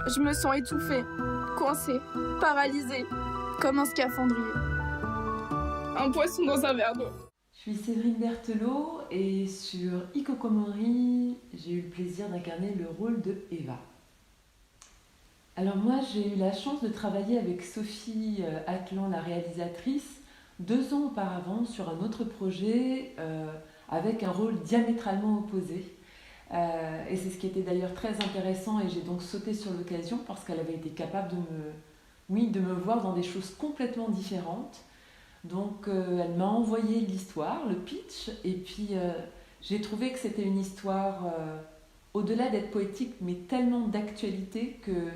Je me sens étouffée, coincée, paralysée, comme un scaphandrier. Un poisson dans un verre d'eau. Je suis Séverine Berthelot et sur Hikikomori, j'ai eu le plaisir d'incarner le rôle de Eva. Alors moi, j'ai eu la chance de travailler avec Sophie Atlan, la réalisatrice, 2 ans auparavant sur un autre projet avec un rôle diamétralement opposé. Et c'est ce qui était d'ailleurs très intéressant et j'ai donc sauté sur l'occasion parce qu'elle avait été capable de me voir dans des choses complètement différentes. Donc elle m'a envoyé l'histoire, le pitch, et puis j'ai trouvé que c'était une histoire au-delà d'être poétique, mais tellement d'actualité que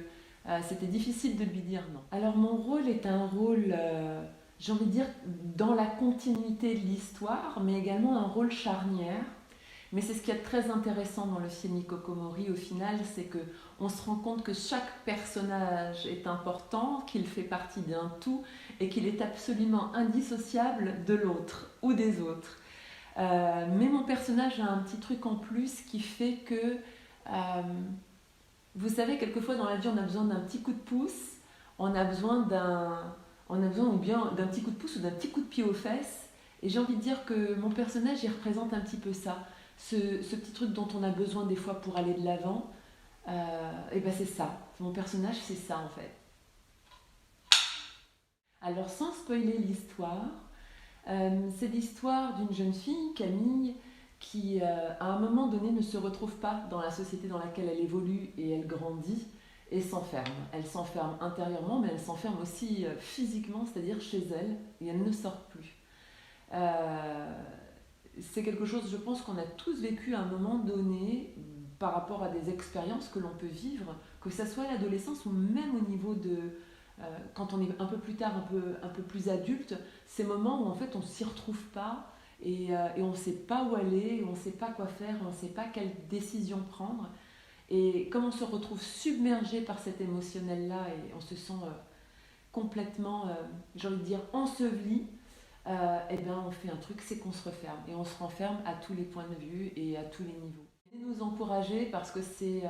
c'était difficile de lui dire non. Alors mon rôle est un rôle, j'ai envie de dire, dans la continuité de l'histoire, mais également un rôle charnière. Mais c'est ce qui est très intéressant dans le film Hikikomori au final, c'est qu'on se rend compte que chaque personnage est important, qu'il fait partie d'un tout et qu'il est absolument indissociable de l'autre ou des autres. Mais mon personnage a un petit truc en plus qui fait que, vous savez, quelquefois dans la vie on a besoin d'un petit coup de pouce, on a besoin ou bien d'un petit coup de pouce ou d'un petit coup de pied aux fesses. Et j'ai envie de dire que mon personnage il représente un petit peu ça. Ce petit truc dont on a besoin des fois pour aller de l'avant, et ben c'est ça. Mon personnage, c'est ça en fait. Alors sans spoiler l'histoire, c'est l'histoire d'une jeune fille, Camille, qui à un moment donné ne se retrouve pas dans la société dans laquelle elle évolue et elle grandit et s'enferme. Elle s'enferme intérieurement, mais elle s'enferme aussi physiquement, c'est-à-dire chez elle, et elle ne sort plus. C'est quelque chose, je pense, qu'on a tous vécu à un moment donné par rapport à des expériences que l'on peut vivre, que ce soit à l'adolescence ou même au niveau de... quand on est un peu plus tard, un peu plus adulte, ces moments où en fait on ne s'y retrouve pas et on ne sait pas où aller, on ne sait pas quoi faire, on ne sait pas quelle décision prendre. Et comme on se retrouve submergé par cet émotionnel-là et on se sent complètement, j'ai envie de dire, enseveli, et bien on fait un truc, c'est qu'on se referme et on se renferme à tous les points de vue et à tous les niveaux. Venez nous encourager parce que c'est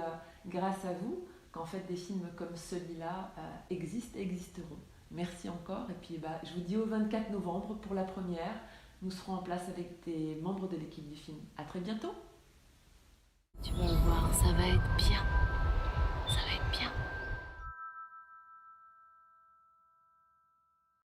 grâce à vous qu'en fait des films comme celui-là existent et existeront. Merci encore et puis je vous dis au 24 novembre pour la première. Nous serons en place avec des membres de l'équipe du film. À très bientôt. Tu vas voir, ça va être bien.